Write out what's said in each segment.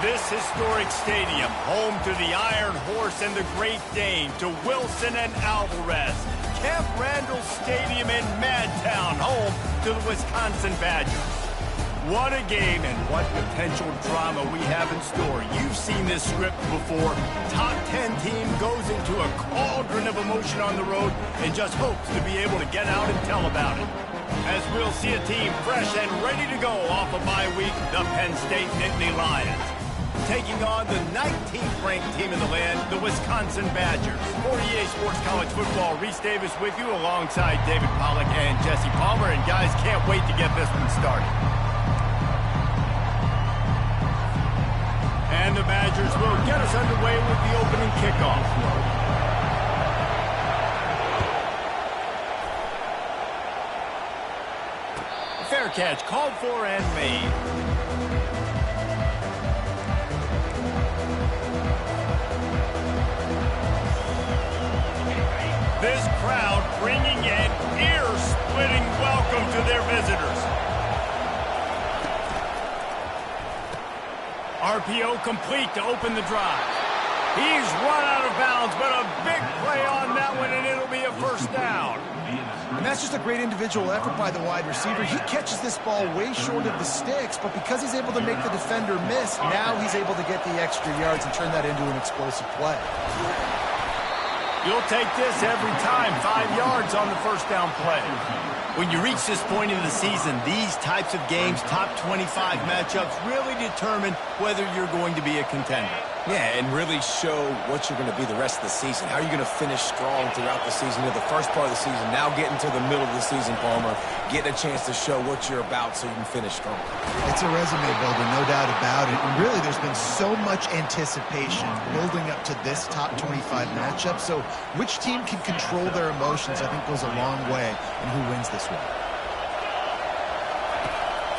This historic stadium, home to the Iron Horse and the Great Dane, to Wilson and Alvarez. Camp Randall Stadium in Madtown, home to the Wisconsin Badgers. What a game and what potential drama we have in store. You've seen this script before. Top 10 team goes into a cauldron of emotion on the road and just hopes to be able to get out and tell about it. As we'll see a team fresh and ready to go off a bye week, the Penn State Nittany Lions. Taking on the 19th ranked team in the land, the Wisconsin Badgers. For EA Sports College Football, Reese Davis with you alongside David Pollack and Jesse Palmer. And guys, can't wait to get this one started. And the Badgers will get us underway with the opening kickoff. Fair catch called for and made. This crowd bringing an ear-splitting welcome to their visitors. RPO complete to open the drive. He's run out of bounds, but a big play on that one, and it'll be a first down. And that's just a great individual effort by the wide receiver. He catches this ball way short of the sticks, but because he's able to make the defender miss, now he's able to get the extra yards and turn that into an explosive play. You'll take this every time. 5 yards on the first down play. When you reach this point in the season, these types of games, top 25 matchups, really determine whether you're going to be a contender. Yeah, and really show what you're going to be the rest of the season. How are you going to finish strong throughout the season? The first part of the season, now getting to the middle of the season, Palmer, getting a chance to show what you're about so you can finish strong. It's a resume builder, no doubt about it. And really, there's been so much anticipation building up to this top 25 matchup. So which team can control their emotions, I think, goes a long way in who wins this one.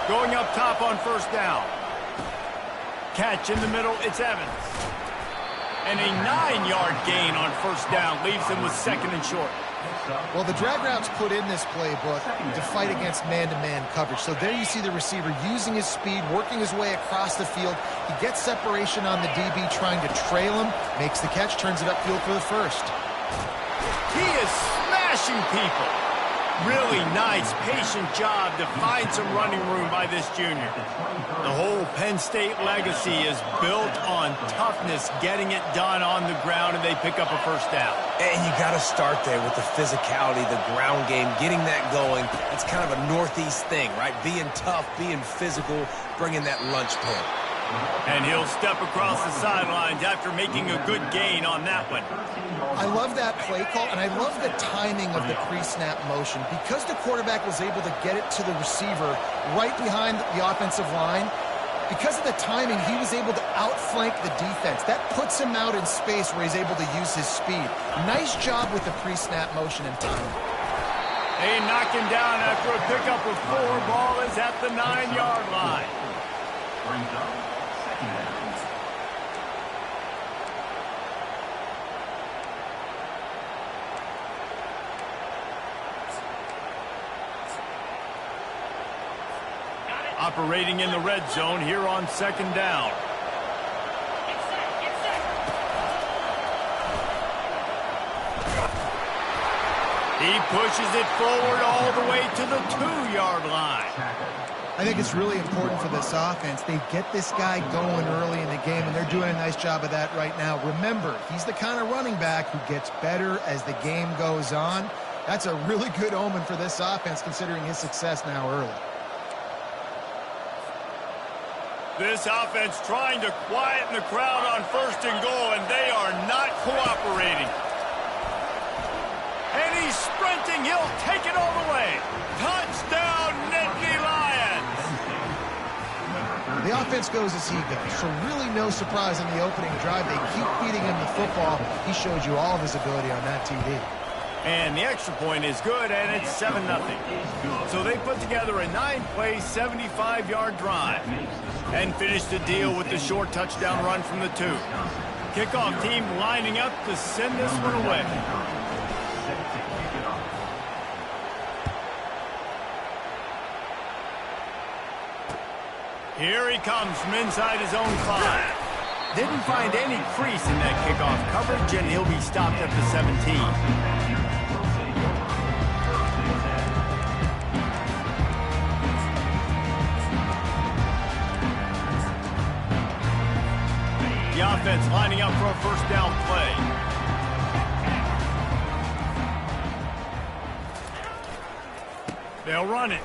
Going up top on first down. Catch in the middle, it's Evans. And a 9-yard gain on first down leaves him with second and short. Well, the drag routes put in this playbook to fight against man-to-man coverage. So there you see the receiver using his speed, working his way across the field. He gets separation on the DB, trying to trail him, makes the catch, turns it upfield for the first. He is smashing people. Really nice, patient job to find some running room by this junior. The whole Penn State legacy is built on toughness, getting it done on the ground, and they pick up a first down. And you got to start there with the physicality, the ground game, getting that going. It's kind of a Northeast thing, right? Being tough, being physical, bringing that lunch pail. And he'll step across the sidelines after making a good gain on that one. I love that play call, and I love the timing of the pre-snap motion. Because the quarterback was able to get it to the receiver right behind the offensive line, because of the timing, he was able to outflank the defense. That puts him out in space where he's able to use his speed. Nice job with the pre-snap motion and timing. They knock him down after a pickup of 4. Ball is at the 9-yard line. Brings up second down. Operating in the red zone here on second down. He pushes it forward all the way to the 2-yard line. I think it's really important for this offense. They get this guy going early in the game, and they're doing a nice job of that right now. Remember, he's the kind of running back who gets better as the game goes on. That's a really good omen for this offense, considering his success now early. This offense trying to quieten the crowd on first and goal, and they are not cooperating. And he's sprinting. He'll take it all the way. Touchdown, Nittany Lions. The offense goes as he goes, so really no surprise in the opening drive. They keep feeding him the football. He showed you all of his ability on that TD. And the extra point is good, and it's 7-0. So they put together a 9-play, 75-yard drive and finished the deal with the short touchdown run from the 2. Kickoff team lining up to send this one away. Here he comes from inside his own 5. Didn't find any crease in that kickoff coverage, and he'll be stopped at the 17. The offense lining up for a first down play. They'll run it.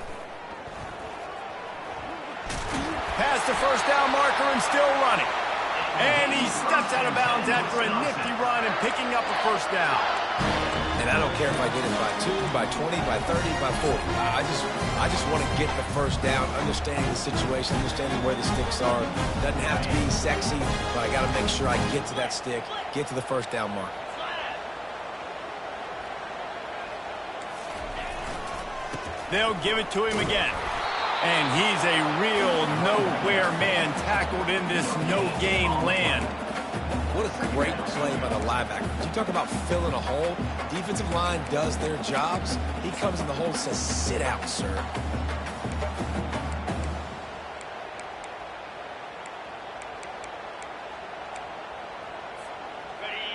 Past the first down marker and still running. And he steps out of bounds after a nifty run and picking up a first down. And I don't care if I get it by 2, by 20, by 30, by 40. I just want to get the first down, understanding the situation, understanding where the sticks are. Doesn't have to be sexy, but I got to make sure I get to that stick, get to the first down mark. They'll give it to him again. And he's a real nowhere man tackled in this no-gain land. What a great play by the linebacker. You talk about filling a hole. Defensive line does their jobs. He comes in the hole and says, sit out, sir.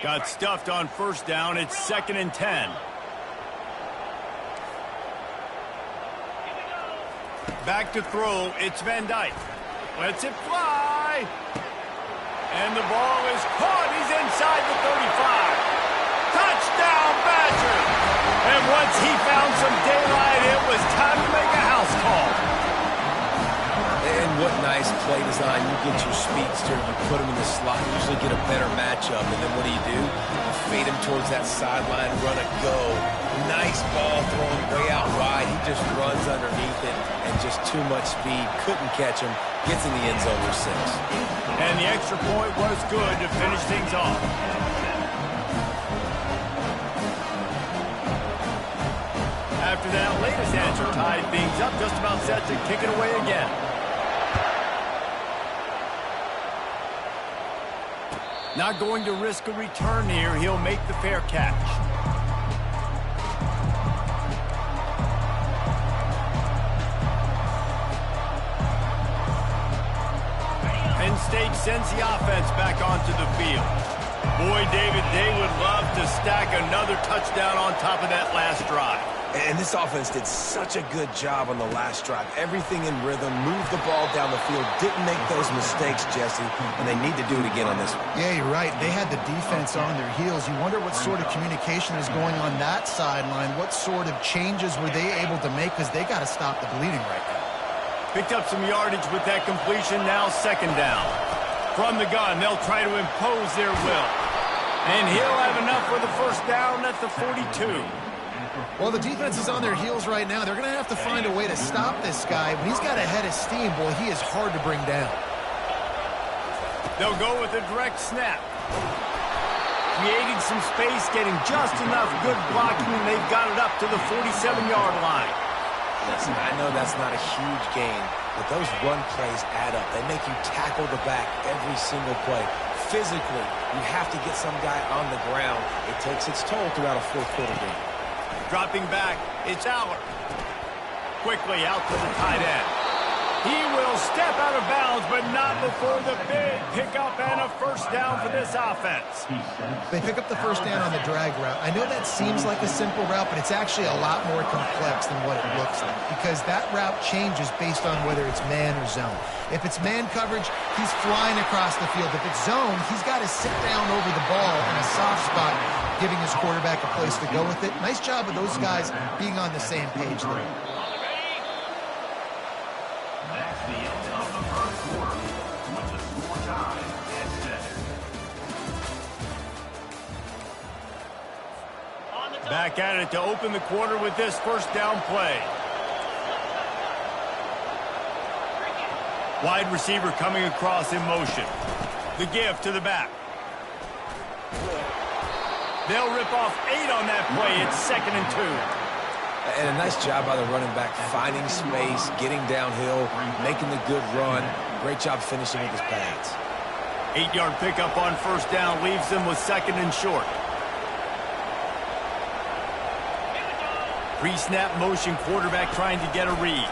Got stuffed on first down. It's 2nd and 10. Back to throw, it's Van Dyke. Lets it fly. And the ball is caught. He's inside the 35. Touchdown, Badger. And once he found some daylight, it was time to make a house call. And what nice play design. You get your speedster, you put him in the slot, you usually get a better matchup. And then what do? You fade him towards that sideline, run a go. Nice ball thrown way out wide. He just runs underneath it, and just too much speed. Couldn't catch him. Gets in the end zone for 6. And the extra point was good to finish things off. After that latest answer tied things up, just about set to kick it away again. Not going to risk a return here. He'll make the fair catch. Penn State sends the offense back onto the field. Boy, David, they would love to stack another touchdown on top of that last drive. And this offense did such a good job on the last drive. Everything in rhythm, moved the ball down the field, didn't make those mistakes, Jesse, and they need to do it again on this one. Yeah, you're right. They had the defense on their heels. You wonder what sort of communication is going on that sideline. What sort of changes were they able to make, because they got to stop the bleeding right now. Picked up some yardage with that completion, now 2nd down. From the gun, they'll try to impose their will. And he'll have enough for the first down at the 42. Well, the defense is on their heels right now. They're going to have to find a way to stop this guy. When he's got a head of steam, boy, he is hard to bring down. They'll go with a direct snap. Creating some space, getting just enough good blocking, and they've got it up to the 47-yard line. Listen, I know that's not a huge gain, but those run plays add up. They make you tackle the back every single play. Physically, you have to get some guy on the ground. It takes its toll throughout a fourth-quarter game. Dropping back, it's Aller. Quickly out to the tight end. He will step out of bounds, but not before the big pickup and a first down for this offense. They pick up the first down on the drag route. I know that seems like a simple route, but it's actually a lot more complex than what it looks like, because that route changes based on whether it's man or zone. If it's man coverage, he's flying across the field. If it's zone, he's got to sit down over the ball in a soft spot, giving his quarterback a place to go with it. Nice job of those guys being on the same page there. Back at it to open the quarter with this first down play. Wide receiver coming across in motion. The give to the back. They'll rip off 8 on that play. It's 2nd and 2. And a nice job by the running back, finding space, getting downhill, making the good run. Great job finishing with his pads. 8-yard pickup on first down leaves them with 2nd and short. Pre-snap motion, quarterback trying to get a read.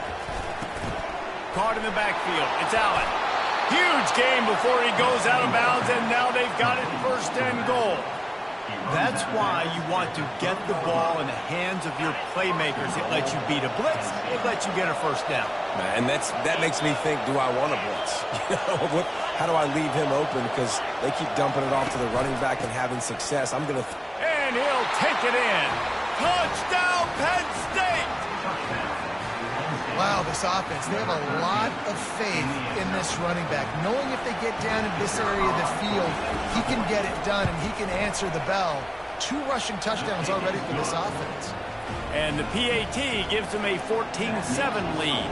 Caught in the backfield. It's Allen. Huge gain before he goes out of bounds, and now they've got it first and goal. That's why you want to get the ball in the hands of your playmakers. It lets you beat a blitz. It lets you get a first down. And that makes me think, do I want a blitz? How do I leave him open? Because they keep dumping it off to the running back and having success. I'm going to... And he'll take it in. Touchdown, Penn State! Wow, this offense, they have a lot of faith in this running back, knowing if they get down in this area of the field, he can get it done and he can answer the bell. 2 rushing touchdowns already for this offense. And the PAT gives them a 14-7 lead.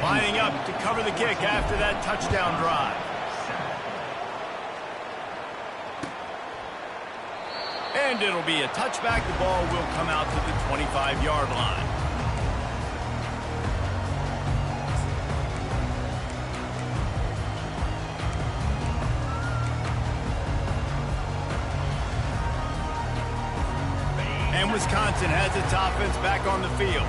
Lining up to cover the kick after that touchdown drive. And it'll be a touchback. The ball will come out to the 25-yard line. And Wisconsin has its offense back on the field.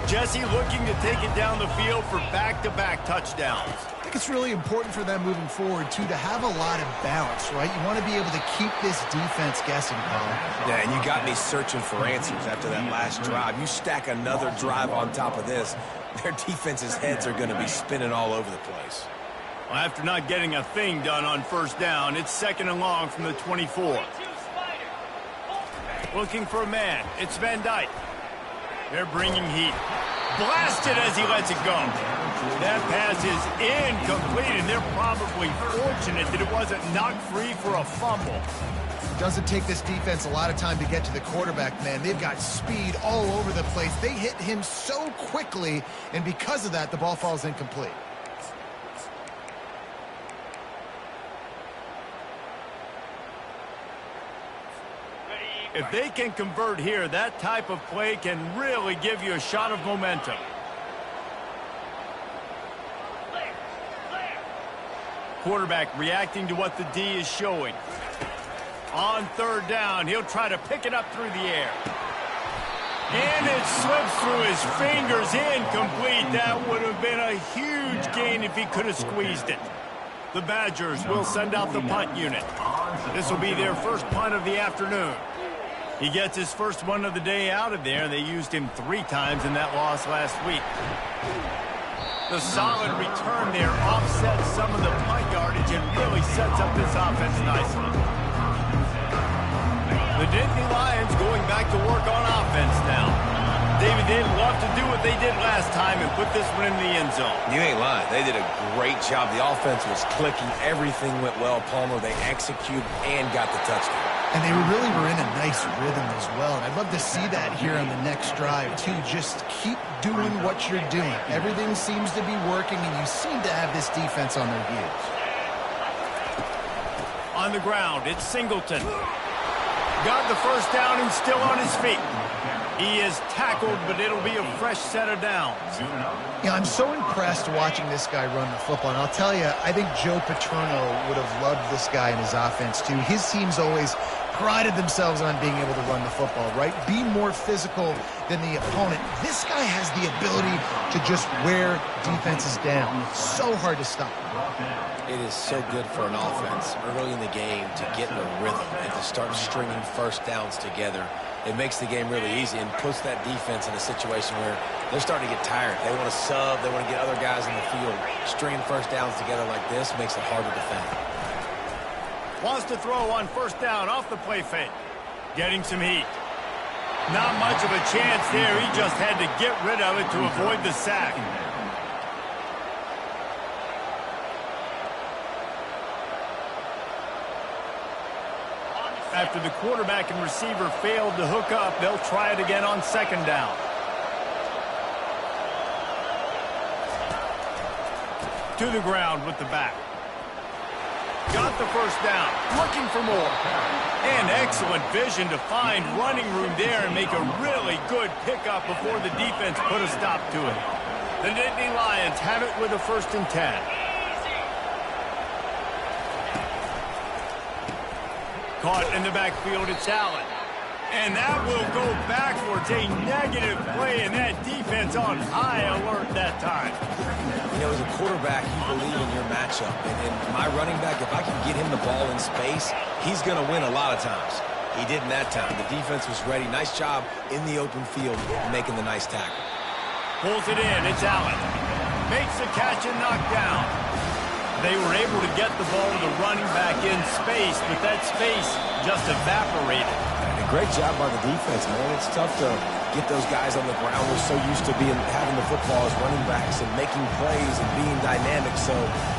Jesse looking to take it down the field for back-to-back touchdowns. I think it's really important for them moving forward, too, to have a lot of balance, right? You want to be able to keep this defense guessing, Paul. Yeah, and you got me searching for answers after that last drive. You stack another drive on top of this, their defense's heads are going to be spinning all over the place. Well, after not getting a thing done on first down, it's 2nd and long from the 24. Looking for a man. It's Van Dyke. They're bringing heat. Blasted as he lets it go. That pass is incomplete, and they're probably fortunate that it wasn't knocked free for a fumble. Doesn't take this defense a lot of time to get to the quarterback, man. They've got speed all over the place. They hit him so quickly, and because of that, the ball falls incomplete. If they can convert here, that type of play can really give you a shot of momentum. Quarterback reacting to what the D is showing. On 3rd down, he'll try to pick it up through the air. And it slips through his fingers, incomplete. That would have been a huge gain if he could have squeezed it. The Badgers will send out the punt unit. This will be their first punt of the afternoon. He gets his first one of the day out of there. They used him 3 times in that loss last week. The solid return there offsets some of the punt yardage and really sets up this offense nicely. The Nittany Lions going back to work on offense now. David, they'd love to do what they did last time and put this one in the end zone. You ain't lying. They did a great job. The offense was clicking. Everything went well, Palmer. They executed and got the touchdown. And they really were in a nice rhythm as well. And I'd love to see that here on the next drive, too. Just keep doing what you're doing. Everything seems to be working, and you seem to have this defense on their heels. On the ground, it's Singleton. Got the first down and still on his feet. He is tackled, but it'll be a fresh set of downs. Yeah, I'm so impressed watching this guy run the football. And I'll tell you, I think Joe Paterno would have loved this guy in his offense, too. His teams always prided themselves on being able to run the football, right? Be more physical than the opponent. This guy has the ability to just wear defenses down. So hard to stop. It is so good for an offense early in the game to get in a rhythm and to start stringing first downs together. It makes the game really easy and puts that defense in a situation where they're starting to get tired. They want to sub. They want to get other guys in the field. Stringing first downs together like this makes it hard to defend. Wants to throw on first down off the play fake. Getting some heat. Not much of a chance there. He just had to get rid of it to avoid the sack. After the quarterback and receiver failed to hook up, they'll try it again on 2nd down. To the ground with the back. Got the first down. Looking for more. And excellent vision to find running room there and make a really good pickup before the defense put a stop to it. The Nittany Lions have it with a 1st and 10. Caught in the backfield, it's Allen. And that will go backwards. A negative play, and that defense on high alert that time. You know, as a quarterback, you believe in your matchup. And my running back, if I can get him the ball in space, he's going to win a lot of times. He didn't that time. The defense was ready. Nice job in the open field making the nice tackle. Pulls it in. It's Allen. Makes the catch and knockdown. They were able to get the ball to the running back in space, but that space just evaporated. And a great job by the defense, man. It's tough to get those guys on the ground. We're so used to having the football as running backs and making plays and being dynamic. So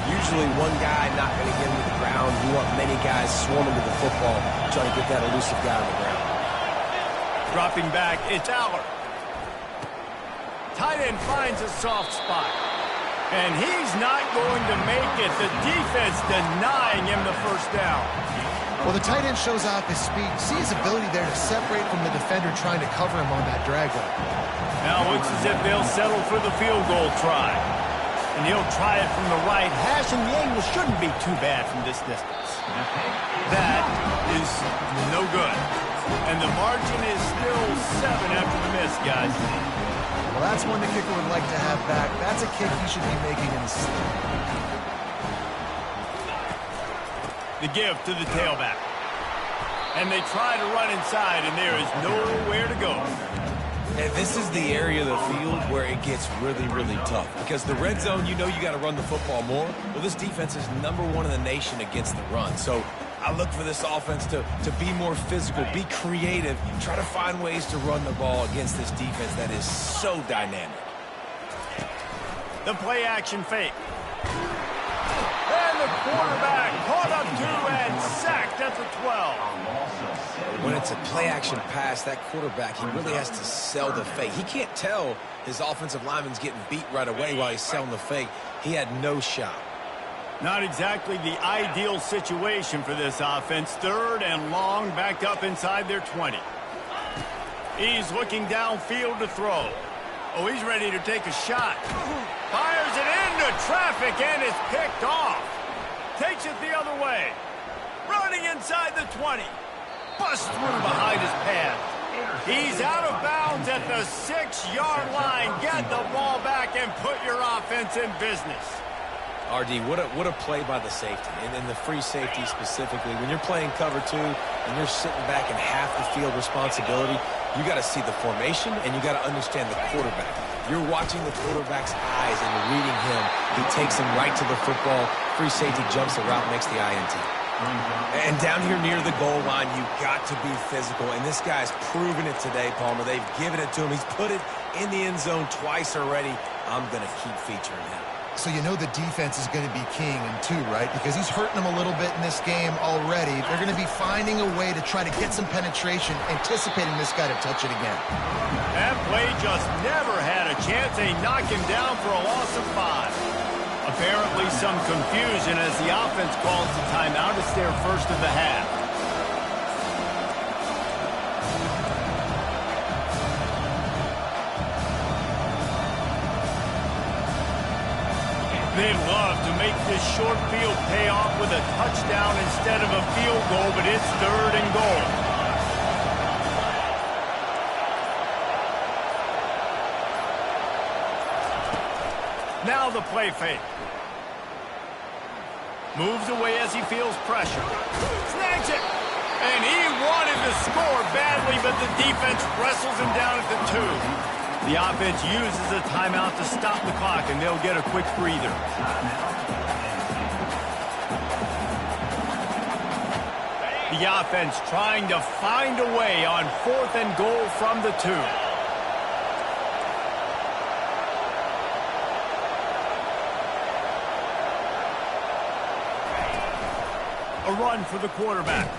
usually one guy not going to get into the ground. You want many guys swarming to the football, trying to get that elusive guy on the ground. Dropping back, it's Aller. Tight end finds a soft spot. And he's not going to make it. The defense denying him the first down. Well, the tight end shows off his speed. See his ability there to separate from the defender trying to cover him on that drag route. Now it looks as if they'll settle for the field goal try. And he'll try it from the right hash, and the angle shouldn't be too bad from this distance. That is no good. And the margin is still 7 after the miss, guys. Well, that's one the kicker would like to have back. That's a kick he should be making in his sleep. The give to the tailback. And they try to run inside, and there is nowhere to go. And this is the area of the field where it gets really, really tough. Because the red zone, you know you got to run the football more. Well, this defense is #1 in the nation against the run. So I look for this offense to be more physical, be creative, try to find ways to run the ball against this defense that is so dynamic. The play action fake. And the quarterback caught up to and sacked at the 12. When it's a play-action pass, that quarterback, he really has to sell the fake. He can't tell his offensive lineman's getting beat right away while he's selling the fake. He had no shot. Not exactly the ideal situation for this offense. 3rd and long, backed up inside their 20. He's looking downfield to throw. Oh, he's ready to take a shot. Fires it into traffic and is picked off. Takes it the other way. Running inside the 20. Busts through behind his pad. He's out of bounds at the 6-yard line. Get the ball back and put your offense in business. RD, what a play by the safety, and then the free safety specifically. When you're playing cover 2 and you're sitting back in half the field responsibility, you got to see the formation and you got to understand the quarterback. You're watching the quarterback's eyes and reading him. He takes him right to the football. Free safety jumps the route, makes the INT. And down here near the goal line, you've got to be physical. And this guy's proven it today, Palmer. They've given it to him. He's put it in the end zone twice already. I'm going to keep featuring him. So you know the defense is going to be king in 2, right? Because he's hurting them a little bit in this game already. They're going to be finding a way to try to get some penetration, anticipating this guy to touch it again. That play just never had a chance. They knock him down for a loss of 5. Apparently some confusion as the offense calls the timeout. It's their first of the half. They'd love to make this short field pay off with a touchdown instead of a field goal, but it's 3rd and goal. Now the play fake. Moves away as he feels pressure. Snags it. And he wanted to score badly, but the defense wrestles him down at the 2. The offense uses a timeout to stop the clock, and they'll get a quick breather. The offense trying to find a way on 4th and goal from the 2. A run for the quarterback.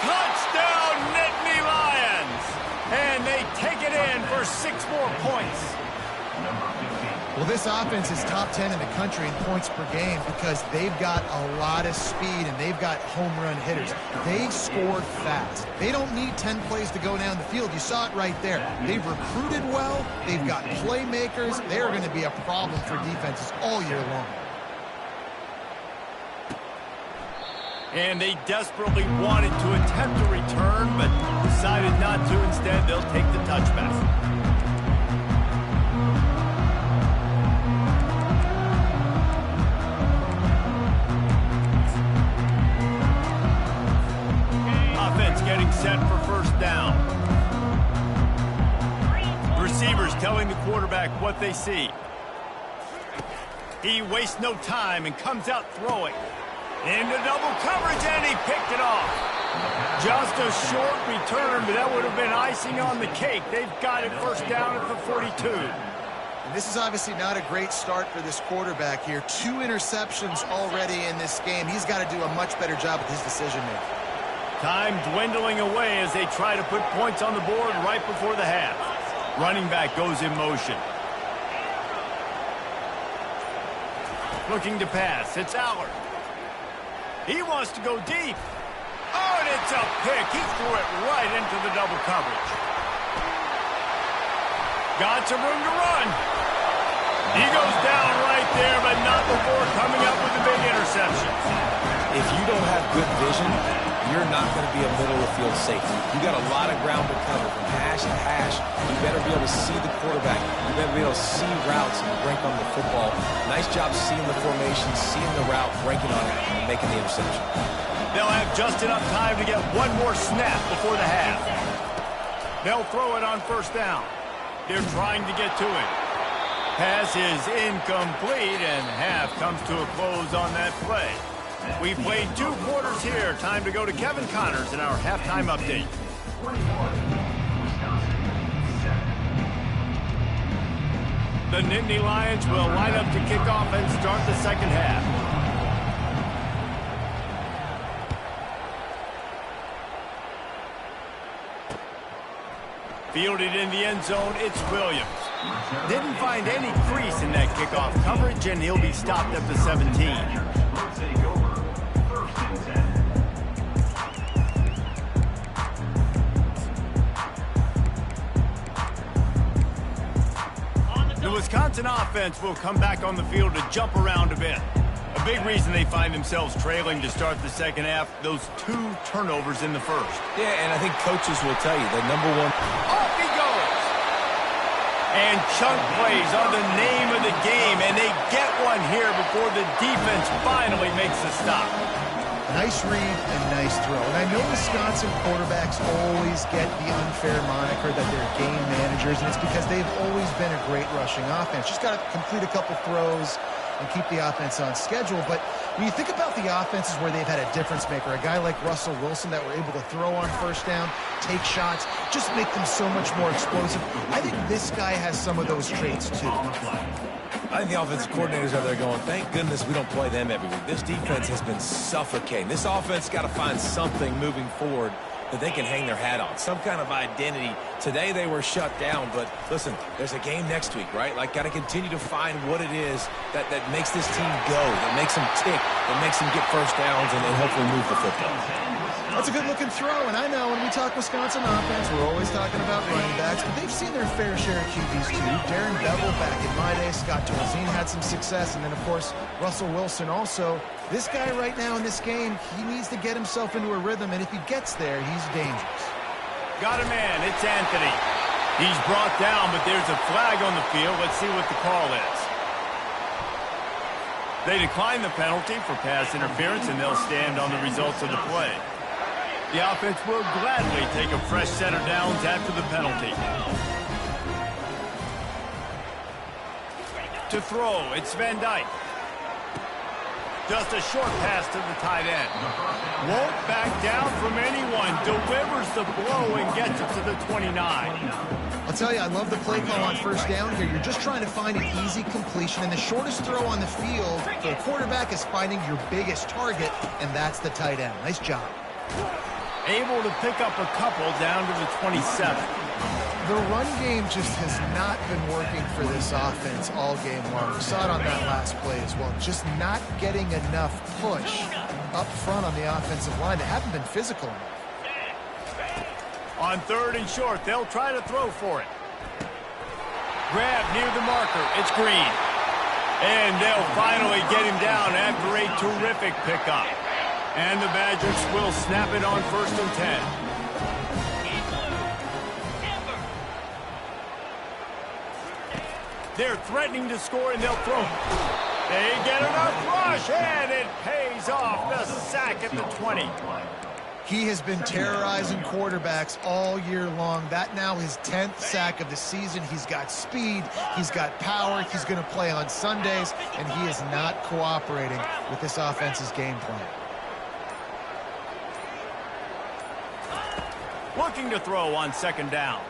Touchdown, Nittany Lions! And they take it in for 6 more points. Well, this offense is top 10 in the country in points per game because they've got a lot of speed and they've got home run hitters. They scored fast. They don't need 10 plays to go down the field. You saw it right there. They've recruited well. They've got playmakers. They're going to be a problem for defenses all year long. And they desperately wanted to attempt a return, but decided not to. Instead, they'll take the touchback. what they see. He wastes no time and comes out throwing. Into double coverage, and he picked it off. Just a short return, but that would have been icing on the cake. They've got it first down at the 42. And this is obviously not a great start for this quarterback here. 2 interceptions already in this game. He's got to do a much better job with his decision-making. Time dwindling away as they try to put points on the board right before the half. Running back goes in motion. Looking to pass. It's Allard. He wants to go deep. Oh, and it's a pick. He threw it right into the double coverage. Got some room to run. He goes down right there, but not before coming up with a big interception. If you don't have good vision, you're not going to be a middle-of-the-field safety. You got a lot of ground to cover from hash to hash. You better be able to see the quarterback. You better be able to see routes and break on the football. Nice job seeing the formation, seeing the route, breaking on it, and making the interception. They'll have just enough time to get one more snap before the half. They'll throw it on first down. They're trying to get to it. Pass is incomplete, and half comes to a close on that play. We've played 2 quarters here. Time to go to Kevin Connors in our halftime update. The Nittany Lions will line up to kick off and start the second half. Fielded in the end zone, it's Williams. Didn't find any crease in that kickoff coverage, and he'll be stopped at the 17. The Wisconsin offense will come back on the field to jump around a bit. A big reason they find themselves trailing to start the second half, those 2 turnovers in the first. Yeah, and I think coaches will tell you that number one. Off he goes! And chunk plays are the name of the game, and they get one here before the defense finally makes the stop. Nice read and nice throw. And I know Wisconsin quarterbacks always get the unfair moniker that they're game managers, and it's because they've always been a great rushing offense. Just got to complete a couple throws and keep the offense on schedule. But when you think about the offenses where they've had a difference maker, a guy like Russell Wilson that were able to throw on first down, take shots, just make them so much more explosive. I think this guy has some of those traits too. I think the offensive coordinators are there going, thank goodness we don't play them every week. This defense has been suffocating. This offense got to find something moving forward that they can hang their hat on, some kind of identity. Today they were shut down, but listen, there's a game next week, right? Like, got to continue to find what it is that makes this team go, that makes them tick, that makes them get first downs and hopefully move the football. That's a good-looking throw, and I know when we talk Wisconsin offense, we're always talking about running backs, but they've seen their fair share of QBs too. Darren Bevel back in my day, Scott Tolzien had some success, and then, of course, Russell Wilson also. This guy right now in this game, he needs to get himself into a rhythm, and if he gets there, he's dangerous. Got a man. It's Anthony. He's brought down, but there's a flag on the field. Let's see what the call is. They decline the penalty for pass interference, and they'll stand on the results of the play. The offense will gladly take a fresh set of downs after the penalty. To throw, it's Van Dyke. Just a short pass to the tight end. Won't back down from anyone. Delivers the blow and gets it to the 29. I'll tell you, I love the play call on first down here. You're just trying to find an easy completion, and the shortest throw on the field for the quarterback is finding your biggest target, and that's the tight end. Nice job. Able to pick up a couple down to the 27. The run game just has not been working for this offense all game long. We saw it on that last play as well. Just not getting enough push up front on the offensive line. They haven't been physical enough. On 3rd and short, they'll try to throw for it. Grab near the marker. It's Green. And they'll finally get him down after a terrific pickup. And the Badgers will snap it on 1st and 10. They're threatening to score, and they'll throw. They get enough rush, and it pays off. The sack at the 20. He has been terrorizing quarterbacks all year long. That now his 10th sack of the season. He's got speed. He's got power. He's going to play on Sundays, and he is not cooperating with this offense's game plan. Looking to throw on second down.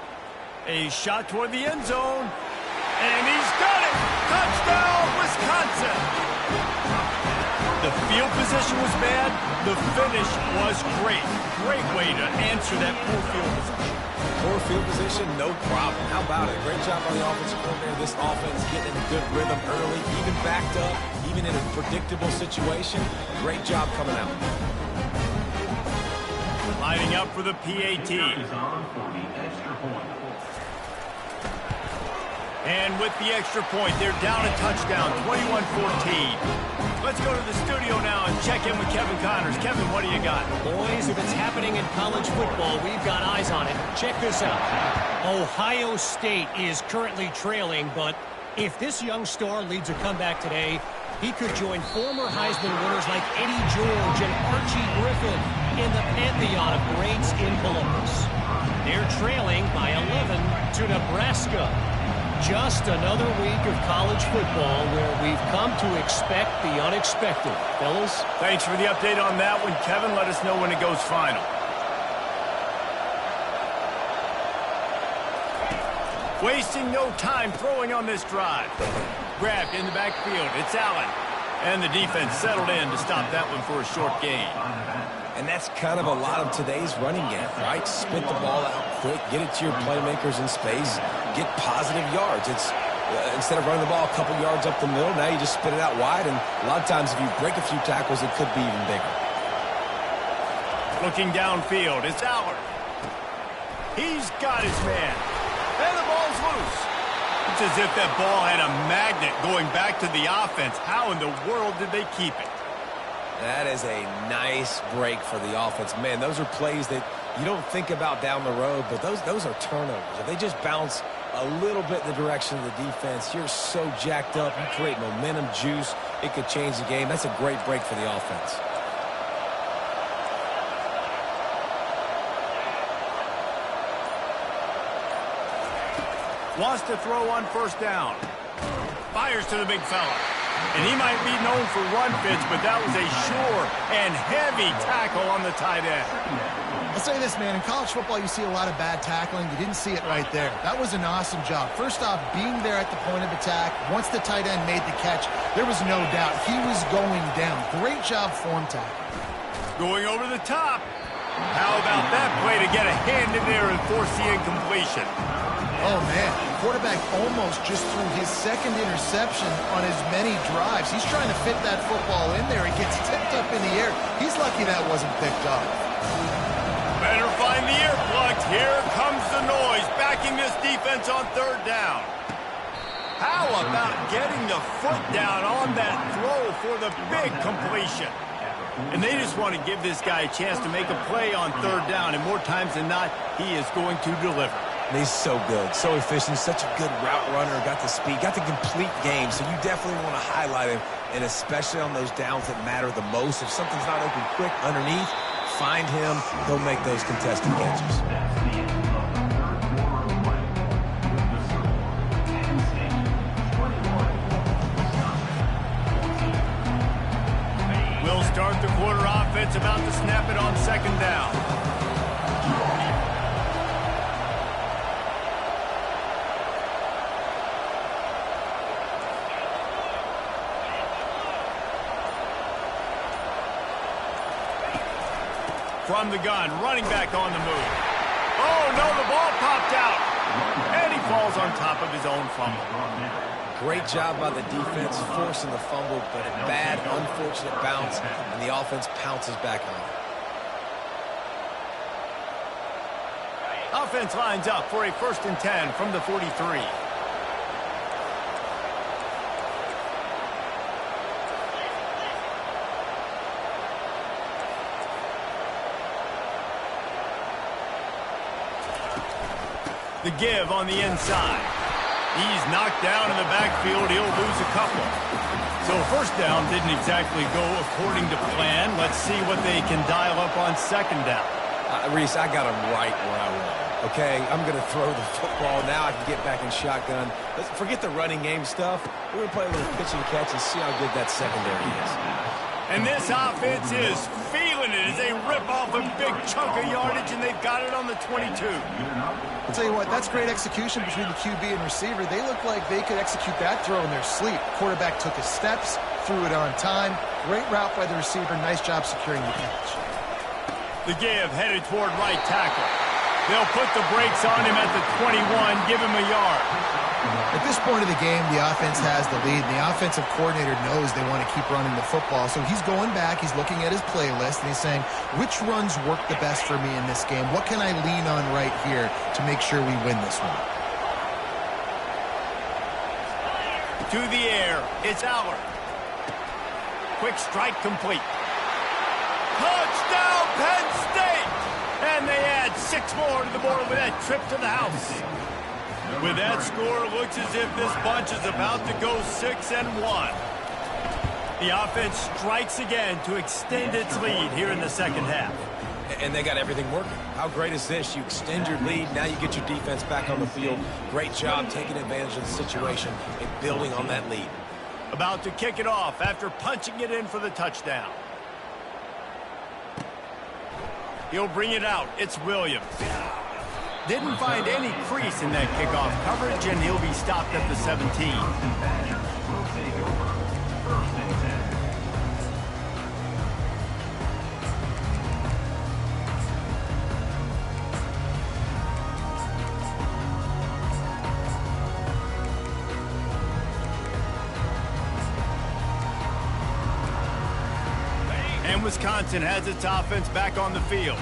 A shot toward the end zone, and he's got it! Touchdown, Wisconsin! The field position was bad. The finish was great. Great way to answer that poor field position. Poor field position, no problem. How about it? Great job by the offensive coordinator. This offense getting in a good rhythm early, even backed up, even in a predictable situation. Great job coming out. Lining up for the PAT. And with the extra point, they're down a touchdown, 21-14. Let's go to the studio now and check in with Kevin Connors. Kevin, what do you got? Boys, if it's happening in college football, we've got eyes on it. Check this out. Ohio State is currently trailing, but if this young star leads a comeback today, he could join former Heisman winners like Eddie George and Archie Griffin in the pantheon of greats in Columbus. They're trailing by 11 to Nebraska. Just another week of college football where we've come to expect the unexpected. Fellas? Thanks for the update on that one, Kevin. Let us know when it goes final. Wasting no time throwing on this drive. Grabbed in the backfield. It's Allen. And the defense settled in to stop that one for a short gain. And that's kind of a lot of today's running game, right? Spit the ball out quick, get it to your playmakers in space, get positive yards. It's instead of running the ball a couple yards up the middle, now you just spit it out wide, and a lot of times if you break a few tackles, it could be even bigger. Looking downfield, it's Allard. He's got his man. And the ball's loose. It's as if that ball had a magnet going back to the offense. How in the world did they keep it? That is a nice break for the offense. Man, those are plays that you don't think about down the road, but those are turnovers. If they just bounce a little bit in the direction of the defense, you're so jacked up. You create momentum, juice. It could change the game. That's a great break for the offense. Wants to throw on first down. Fires to the big fella. And he might be known for run fits, but that was a sure and heavy tackle on the tight end. I'll say this, man. In college football, you see a lot of bad tackling. You didn't see it right there. That was an awesome job. First off, being there at the point of attack. Once the tight end made the catch, there was no doubt he was going down. Great job form tackle. Going over the top. How about that play to get a hand in there and force the incompletion? Oh, man. Quarterback almost just threw his second interception on as many drives. He's trying to fit that football in there. It gets tipped up in the air. He's lucky that wasn't picked up. Better find the earplugs. Here comes the noise, backing this defense on third down. How about getting the foot down on that throw for the big completion? And they just want to give this guy a chance to make a play on third down, and more times than not, he is going to deliver. He's so good, so efficient, such a good route runner, got the speed, got the complete game, so you definitely want to highlight him, and especially on those downs that matter the most. If something's not open quick underneath, find him, he'll make those contested catches. We'll start the quarter offense, about to snap it on second down. From the gun, running back on the move. Oh, no, the ball popped out. And he falls on top of his own fumble. Great job by the defense, forcing the fumble, but a bad, unfortunate bounce, and the offense pounces back on it. Offense lines up for a 1st and 10 from the 43. The give on the inside. He's knocked down in the backfield. He'll lose a couple. So first down didn't exactly go according to plan. Let's see what they can dial up on second down. Reese, I got him right where I want him. Okay, I'm going to throw the football. Now I can get back in shotgun. Let's forget the running game stuff. We're going to play a little pitch and catch and see how good that secondary is. And this offense is feeling it as they rip off a big chunk of yardage, and they've got it on the 22. I'll tell you what, that's great execution between the QB and receiver. They look like they could execute that throw in their sleep. Quarterback took his steps, threw it on time. Great route by the receiver. Nice job securing the catch. The give headed toward right tackle. They'll put the brakes on him at the 21, give him a yard. At this point of the game, the offense has the lead. The offensive coordinator knows they want to keep running the football. So he's going back, he's looking at his playlist, and he's saying, which runs work the best for me in this game? What can I lean on right here to make sure we win this one? To the air, it's Allard. Quick strike complete. Touchdown, Penn State! And they add 6 more to the board with that trip to the house. With that score, it looks as if this bunch is about to go 6-1. The offense strikes again to extend its lead here in the second half. And they got everything working. How great is this? You extend your lead, now you get your defense back on the field. Great job taking advantage of the situation and building on that lead. About to kick it off after punching it in for the touchdown. He'll bring it out. It's Williams. Didn't find any crease in that kickoff coverage, and he'll be stopped at the 17. And Wisconsin has its offense back on the field.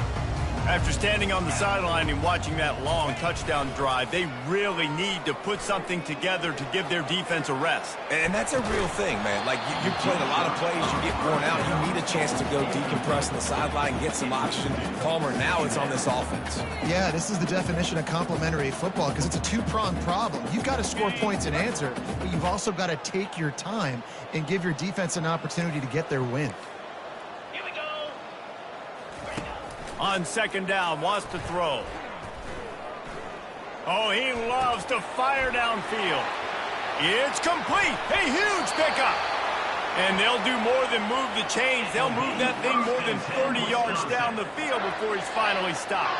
After standing on the sideline and watching that long touchdown drive, they really need to put something together to give their defense a rest. And that's a real thing, man. Like, you played a lot of plays, you get worn out, you need a chance to go decompress on the sideline, get some oxygen. Palmer, now it's on this offense. Yeah, this is the definition of complementary football because it's a two-pronged problem. You've got to score points and answer, but you've also got to take your time and give your defense an opportunity to get their win. On second down, wants to throw. Oh, he loves to fire downfield. It's complete. A huge pickup. And they'll do more than move the chains. They'll move that thing more than 30 yards down the field before he's finally stopped.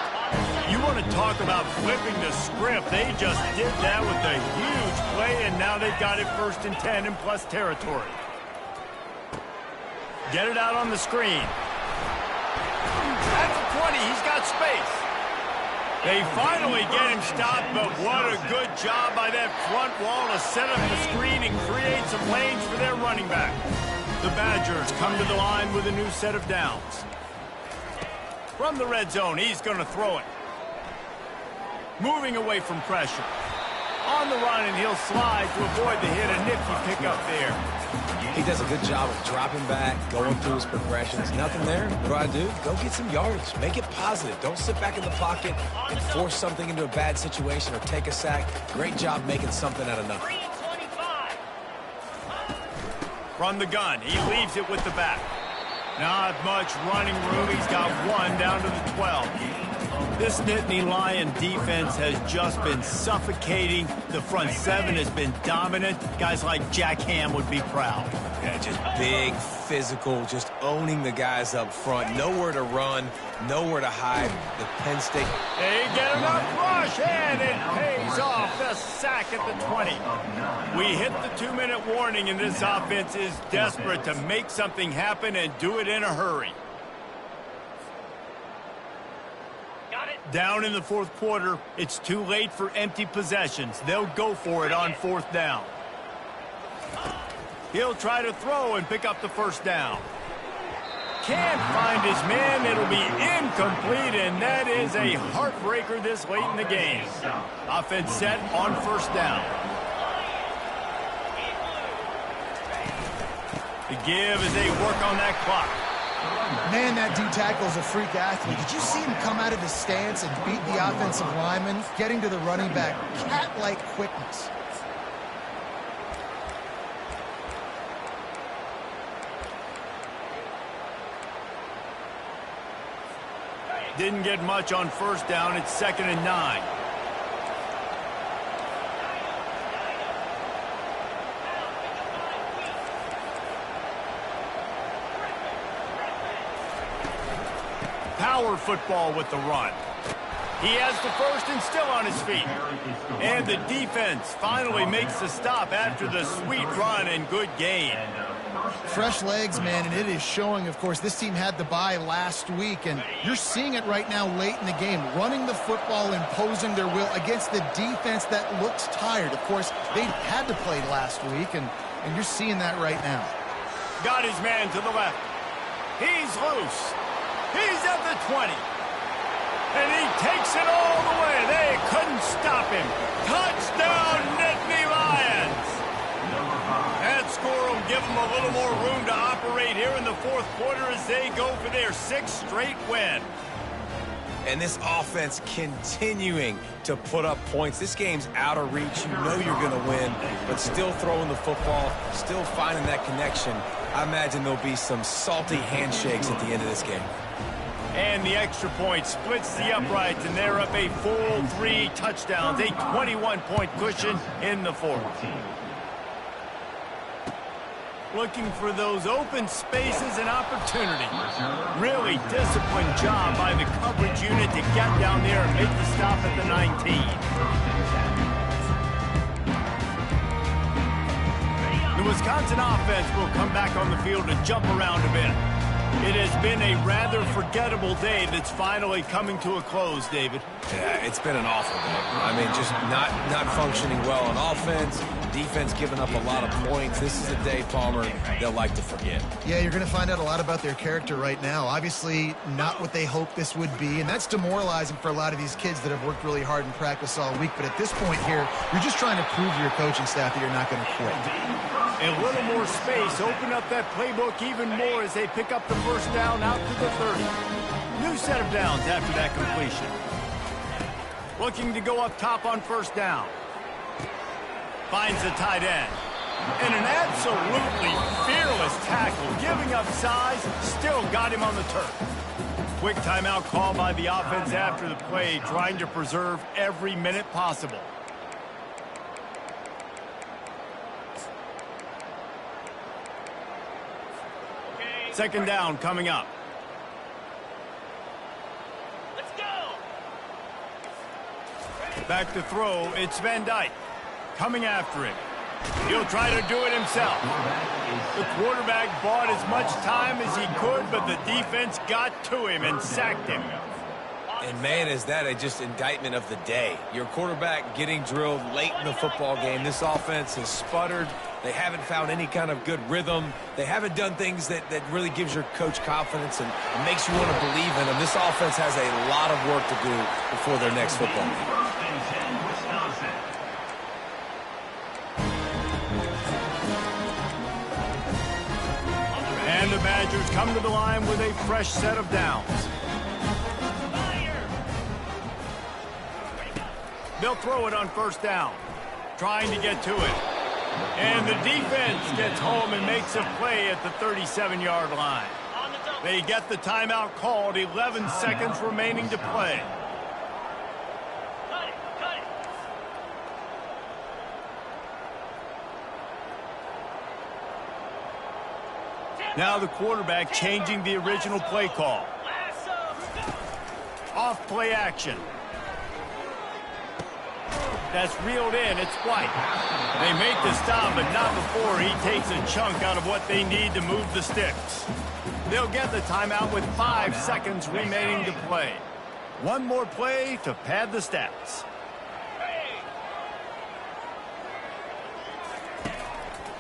You want to talk about flipping the script. They just did that with a huge play, and now they've got it 1st and 10 in plus territory. Get it out on the screen. At the 20, he's got space. They finally get him stopped, but what a good job by that front wall to set up the screen and create some lanes for their running back. The Badgers come to the line with a new set of downs. From the red zone, he's going to throw it. Moving away from pressure. On the run, and he'll slide to avoid the hit. A nifty pickup there. He does a good job of dropping back, going through his progressions. Nothing there. What do? Go get some yardage. Make it positive. Don't sit back in the pocket and force something into a bad situation or take a sack. Great job making something out of nothing. From the gun, he leaves it with the back. Not much running room. He's got one down to the 12. This Nittany Lion defense has just been suffocating. The front seven has been dominant. Guys like Jack Ham would be proud. Yeah, just big, physical, just owning the guys up front. Nowhere to run, nowhere to hide. The Penn State. They get him up rush, and it pays off. The sack at the 20. We hit the 2-minute warning, and this offense is desperate to make something happen and do it in a hurry. Down in the 4th quarter, it's too late for empty possessions. They'll go for it on 4th down. He'll try to throw and pick up the 1st down. Can't find his man. It'll be incomplete, and that is a heartbreaker this late in the game. Offense set on 1st down. The give as they work on that clock. Man, that D-tackle is a freak athlete. Did you see him come out of his stance and beat the offensive lineman, getting to the running back? Cat-like quickness. Didn't get much on first down. It's 2nd and 9. Power football with the run. He has the first and still on his feet. And the defense finally makes the stop after the sweet run and good gain. Fresh legs, man, and it is showing. Of course, this team had the bye last week, and you're seeing it right now late in the game, running the football, imposing their will against the defense that looks tired. Of course, they had to play last week, and you're seeing that right now. Got his man to the left. He's loose. He's at the 20. And he takes it all the way. They couldn't stop him. Touchdown, Nittany Lions. That score will give them a little more room to operate here in the fourth quarter as they go for their 6th straight win. And this offense continuing to put up points. This game's out of reach. You know you're going to win, but still throwing the football, still finding that connection. I imagine there'll be some salty handshakes at the end of this game. And the extra point splits the uprights, and they're up a full 3 touchdowns, a 21-point cushion in the fourth. Looking for those open spaces and opportunity. Really disciplined job by the coverage unit to get down there and make the stop at the 19. The Wisconsin offense will come back on the field to jump around a bit. It has been a rather forgettable day that's finally coming to a close, David. Yeah, it's been an awful day. I mean, just not functioning well on offense, defense giving up a lot of points. This is a day, Palmer, they'll like to forget. Yeah, you're going to find out a lot about their character right now. Obviously, not what they hoped this would be, and that's demoralizing for a lot of these kids that have worked really hard in practice all week. But at this point here, you're just trying to prove to your coaching staff that you're not going to quit. A little more space, open up that playbook even more as they pick up the first down out to the 30. New set of downs after that completion. Looking to go up top on first down. Finds the tight end. And an absolutely fearless tackle, giving up size, still got him on the turf. Quick timeout call by the offense after the play, trying to preserve every minute possible. Second down coming up. Let's go. Back to throw, it's Van Dyke. Coming after him. He'll try to do it himself. The quarterback bought as much time as he could, but the defense got to him and sacked him. And, man, is that a just indictment of the day. Your quarterback getting drilled late in the football game. This offense has sputtered. They haven't found any kind of good rhythm. They haven't done things that really gives your coach confidence and makes you want to believe in them. This offense has a lot of work to do before their next football game. And the Badgers come to the line with a fresh set of downs. They'll throw it on first down, trying to get to it. And the defense gets home and makes a play at the 37-yard line. They get the timeout called, 11 seconds remaining to play. Now the quarterback changing the original play call. Off play action. That's reeled in. It's White. They make the stop, but not before he takes a chunk out of what they need to move the sticks. They'll get the timeout with 5 seconds remaining to play. One more play to pad the stats.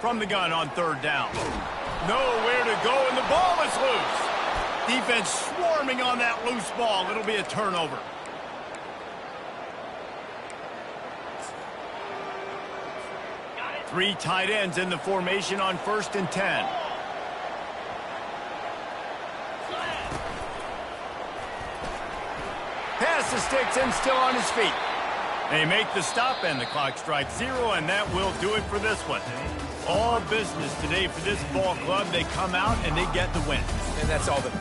From the gun on third down. Nowhere to go, and the ball is loose. Defense swarming on that loose ball. It'll be a turnover. Three tight ends in the formation on 1st and 10. Pass the sticks and still on his feet. They make the stop and the clock strikes 0, and that will do it for this one. All business today for this ball club. They come out and they get the win. And that's all that